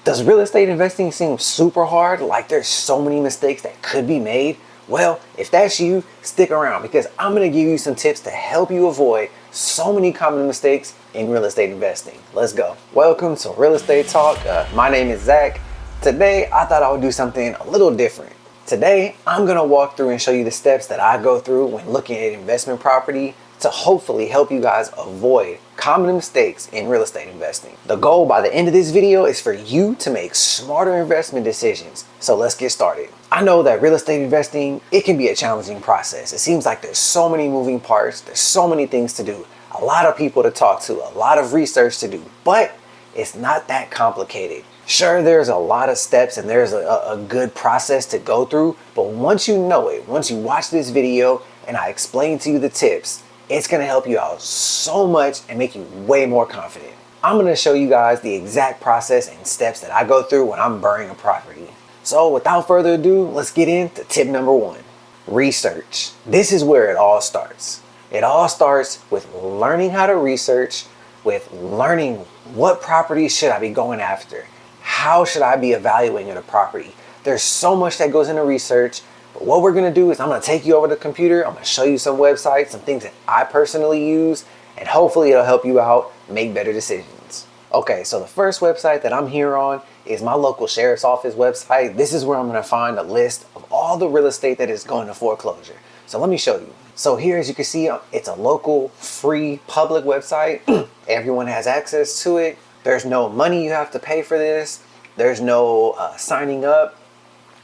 Does real estate investing seem super hard, like there's so many mistakes that could be made? Well, if that's you, stick around because I'm going to give you some tips to help you avoid so many common mistakes in real estate investing. Let's go. Welcome to Real Estate Talk. My name is Zach. Today, I thought I would do something a little different. Today, I'm going to walk through and show you the steps that I go through when looking at investment property to hopefully help you guys avoid common mistakes in real estate investing. The goal by the end of this video is for you to make smarter investment decisions. So let's get started. I know that real estate investing, it can be a challenging process. It seems like there's so many moving parts, there's so many things to do, a lot of people to talk to, a lot of research to do, but it's not that complicated. Sure, there's a lot of steps and there's a good process to go through, but once you know it, once you watch this video and I explain to you the tips, it's going to help you out so much and make you way more confident. I'm going to show you guys the exact process and steps that I go through when I'm buying a property. So without further ado, let's get into tip number one. Research. This is where it all starts. It all starts with learning how to research, with learning what properties should I be going after. How should I be evaluating a property? There's so much that goes into research. But what we're going to do is I'm going to take you over to the computer. I'm going to show you some websites, some things that I personally use, and hopefully it'll help you out make better decisions. Okay, so the first website that I'm here on is my local sheriff's office website. This is where I'm going to find a list of all the real estate that is going to foreclosure. So let me show you. So here, as you can see, it's a local free public website. Everyone has access to it. There's no money you have to pay for this. There's no signing up.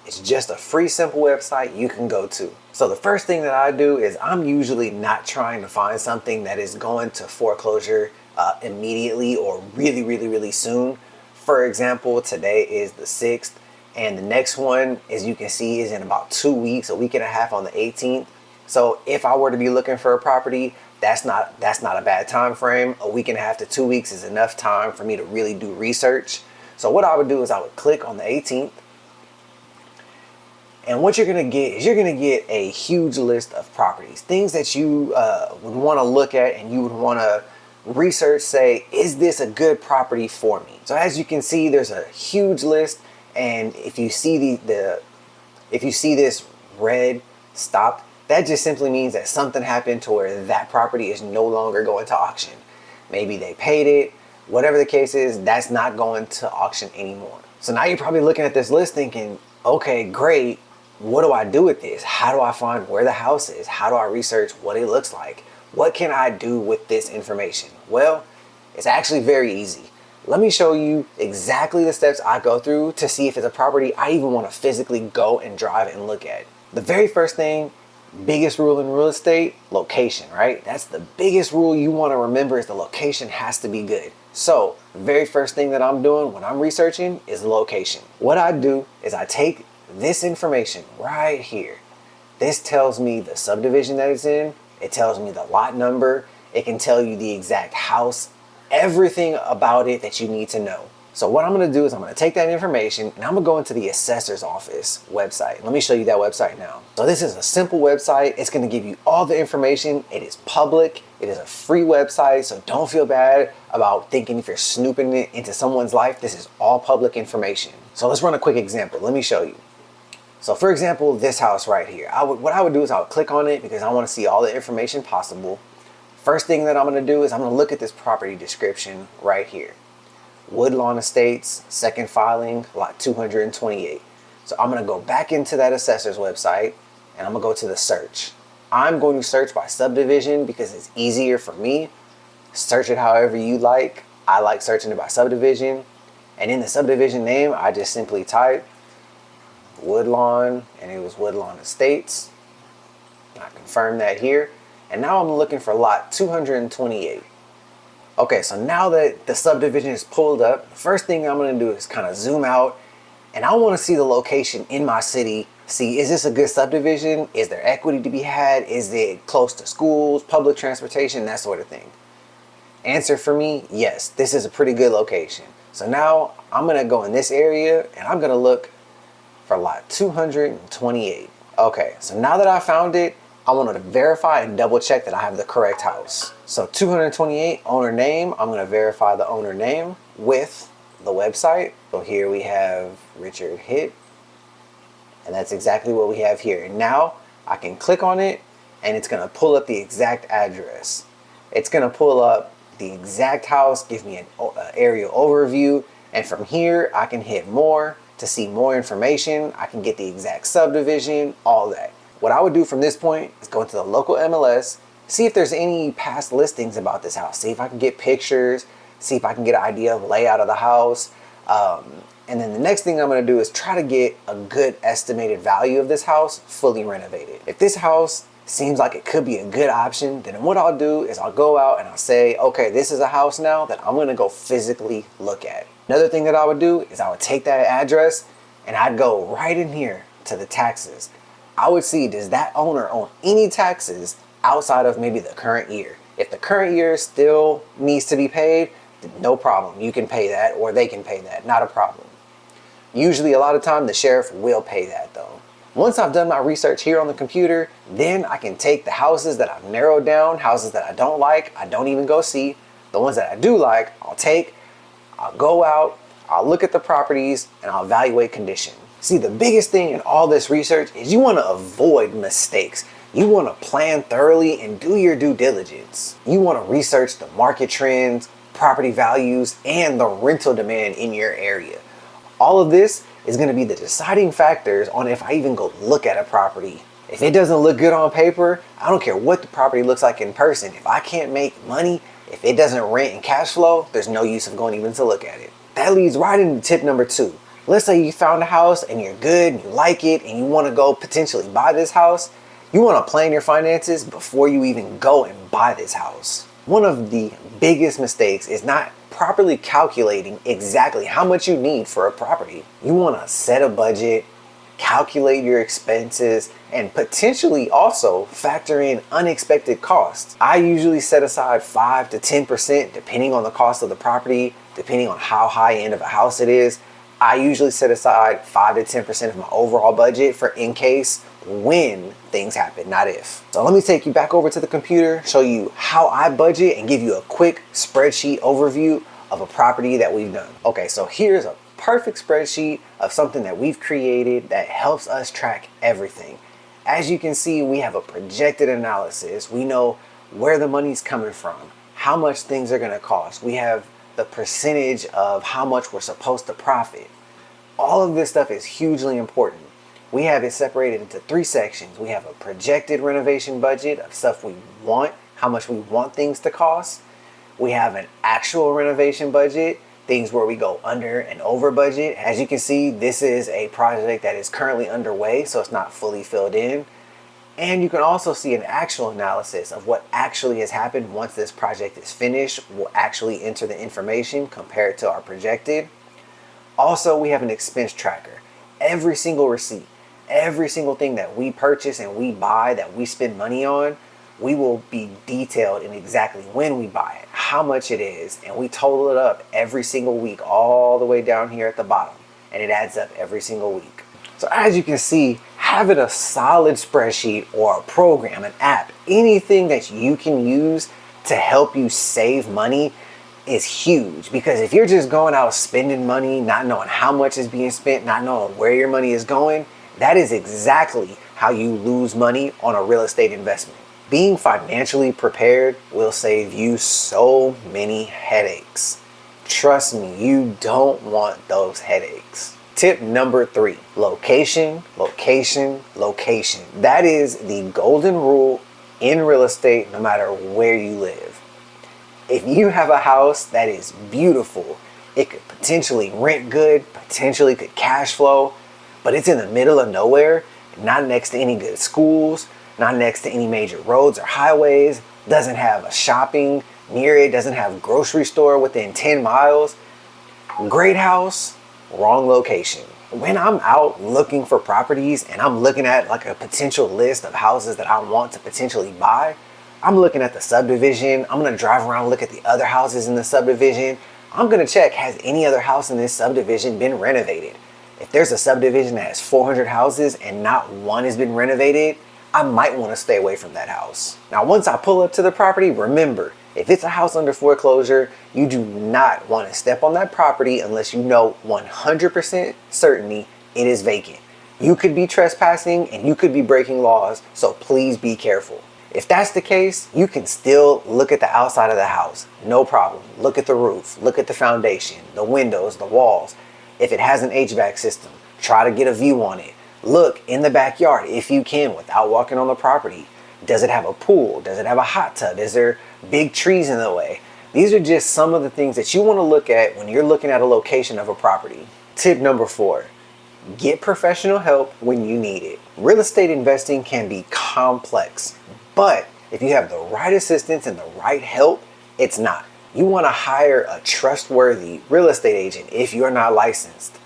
It's just a free, simple website you can go to. So the first thing that I do is I'm usually not trying to find something that is going to foreclosure immediately or really soon. For example, today is the 6th and the next one, as you can see, is in about 2 weeks, a week and a half on the 18th. So if I were to be looking for a property, that's not a bad time frame. A week and a half to 2 weeks is enough time for me to really do research. So what I would do is I would click on the 18th. And what you're going to get is you're going to get a huge list of properties, things that you would want to look at and you would want to research, say, is this a good property for me? So as you can see, there's a huge list. And if you see if you see this red stopped, that just simply means that something happened to where that property is no longer going to auction. Maybe they paid it, whatever the case is, that's not going to auction anymore. So now you're probably looking at this list thinking, okay, great. What do I do with this? How do I find where the house is? How do I research what it looks like? What can I do with this information? Well, it's actually very easy. Let me show you exactly the steps I go through to see if it's a property I even want to physically go and drive and look at. The very first thing, biggest rule in real estate, location, right? That's the biggest rule you want to remember is the location has to be good. So the very first thing that I'm doing when I'm researching is the location. What I do is I take this information right here. This tells me the subdivision that it's in. It tells me the lot number. It can tell you the exact house, everything about it that you need to know. So what I'm going to do is I'm going to take that information and I'm going to go into the assessor's office website. Let me show you that website now. So this is a simple website. It's going to give you all the information. It is public. It is a free website. So don't feel bad about thinking if you're snooping into someone's life. This is all public information. So let's run a quick example. Let me show you. So for example, this house right here, what I would do is I would click on it because I want to see all the information possible. First thing that I'm going to do is I'm going to look at this property description right here. Woodlawn Estates, second filing, lot 228. So I'm going to go back into that assessor's website and I'm going to go to the search. I'm going to search by subdivision because it's easier for me. Search it however you like. I like searching it by subdivision. And in the subdivision name, I just simply type Woodlawn, and it was Woodlawn Estates. I confirm that here. And now I'm looking for lot 228. Okay, so now that the subdivision is pulled up, the first thing I'm going to do is kind of zoom out, and I want to see the location in my city. See, is this a good subdivision? Is there equity to be had? Is it close to schools, public transportation, that sort of thing? Answer for me, yes, this is a pretty good location. So now I'm going to go in this area and I'm going to look for lot 228. Okay, so now that I found it, I wanted to verify and double check that I have the correct house. So 228, owner name, I'm going to verify the owner name with the website. So here we have Richard Hitt, and that's exactly what we have here. And now I can click on it and it's gonna pull up the exact address. It's gonna pull up the exact house, give me an aerial overview, and from here I can hit more to see more information. I can get the exact subdivision, all that. What I would do from this point is go into the local MLS, see if there's any past listings about this house, see if I can get pictures, see if I can get an idea of layout of the house. And then the next thing I'm gonna do is try to get a good estimated value of this house fully renovated. If this house seems like it could be a good option, then what I'll do is I'll go out and I'll say, okay, this is a house now that I'm gonna go physically look at. Another thing that I would do is I would take that address and I'd go right in here to the taxes. I would see, does that owner own any taxes outside of maybe the current year? If the current year still needs to be paid, no problem. You can pay that, or they can pay that, not a problem. Usually a lot of time the sheriff will pay that though. Once I've done my research here on the computer, then I can take the houses that I've narrowed down, houses that I don't like, I don't even go see. The ones that I do like, I'll go out, I'll look at the properties, and I'll evaluate condition. See, the biggest thing in all this research is you want to avoid mistakes. You want to plan thoroughly and do your due diligence. You want to research the market trends, property values, and the rental demand in your area. All of this is going to be the deciding factors on if I even go look at a property. If it doesn't look good on paper, I don't care what the property looks like in person. If I can't make money, if it doesn't rent and cash flow, there's no use of going even to look at it. That leads right into tip number 2. Let's say you found a house and you're good and you like it and you want to go potentially buy this house. You want to plan your finances before you even go and buy this house. One of the biggest mistakes is not properly calculating exactly how much you need for a property. You want to set a budget, calculate your expenses, and potentially also factor in unexpected costs. I usually set aside 5 to 10% depending on the cost of the property, depending on how high end of a house it is. I usually set aside 5 to 10% of my overall budget for in case, when things happen, not if. So let me take you back over to the computer, show you how I budget, and give you a quick spreadsheet overview of a property that we've done. Okay, so here's a perfect spreadsheet of something that we've created that helps us track everything. As you can see, we have a projected analysis. We know where the money's coming from, how much things are gonna cost. We have the percentage of how much we're supposed to profit. All of this stuff is hugely important. We have it separated into 3 sections. We have a projected renovation budget of stuff we want, how much we want things to cost. We have an actual renovation budget, things where we go under and over budget. As you can see, this is a project that is currently underway, so it's not fully filled in. And you can also see an actual analysis of what actually has happened once this project is finished. We'll actually enter the information compared to our projected. Also, we have an expense tracker. Every single receipt, every single thing that we purchase and we buy, that we spend money on, we will be detailed in exactly when we buy it, how much it is, and we total it up every single week all the way down here at the bottom, and it adds up every single week. So as you can see, having a solid spreadsheet or a program, an app, anything that you can use to help you save money is huge. Because if you're just going out spending money, not knowing how much is being spent, not knowing where your money is going, that is exactly how you lose money on a real estate investment. Being financially prepared will save you so many headaches. Trust me, you don't want those headaches. Tip number 3, location, location, location. That is the golden rule in real estate, no matter where you live. If you have a house that is beautiful, it could potentially rent good, potentially could cash flow, but it's in the middle of nowhere, not next to any good schools, not next to any major roads or highways, doesn't have a shopping near it, doesn't have a grocery store within 10 miles. Great house, wrong location. When I'm out looking for properties and I'm looking at like a potential list of houses that I want to potentially buy, I'm looking at the subdivision. I'm gonna drive around and look at the other houses in the subdivision. I'm gonna check, has any other house in this subdivision been renovated? If there's a subdivision that has 400 houses and not one has been renovated, I might want to stay away from that house. Now, once I pull up to the property, remember, If it's a house under foreclosure, you do not want to step on that property unless you know 100% certainty it is vacant. You could be trespassing and you could be breaking laws, so please be careful. If that's the case, you can still look at the outside of the house, no problem. Look at the roof, look at the foundation, the windows, the walls. If it has an HVAC system, try to get a view on it. Look in the backyard if you can without walking on the property. Does it have a pool? Does it have a hot tub? Is there big trees in the way? These are just some of the things that you want to look at when you're looking at a location of a property. Tip number 4, get professional help when you need it. Real estate investing can be complex, but if you have the right assistance and the right help, it's not. You want to hire a trustworthy real estate agent if you're not licensed,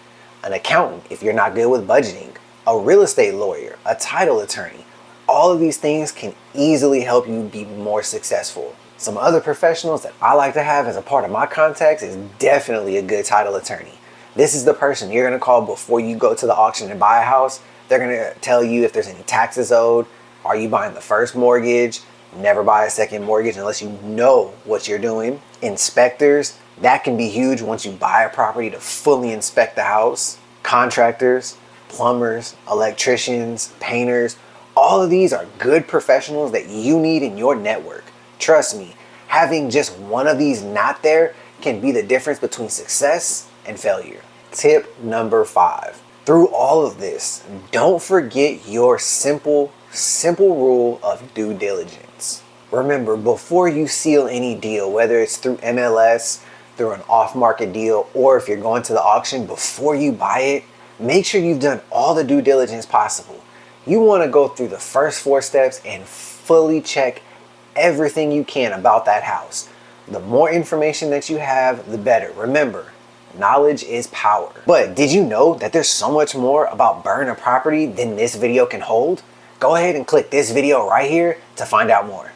an accountant if you're not good with budgeting, a real estate lawyer, a title attorney. All of these things can easily help you be more successful. Some other professionals that I like to have as a part of my contacts is definitely a good title attorney. This is the person you're going to call before you go to the auction and buy a house. They're going to tell you if there's any taxes owed. Are you buying the first mortgage? Never buy a second mortgage unless you know what you're doing. Inspectors, that can be huge once you buy a property to fully inspect the house. Contractors, plumbers, electricians, painters, all of these are good professionals that you need in your network. Trust me, having just one of these not there can be the difference between success and failure. Tip number 5. Through all of this, don't forget your simple rule of due diligence. Remember, before you seal any deal, whether it's through MLS, through an off-market deal, or if you're going to the auction, before you buy it, make sure you've done all the due diligence possible. You want to go through the first 4 steps and fully check everything you can about that house. The more information that you have, the better. Remember, knowledge is power. But did you know that there's so much more about buying a property than this video can hold? Go ahead and click this video right here to find out more.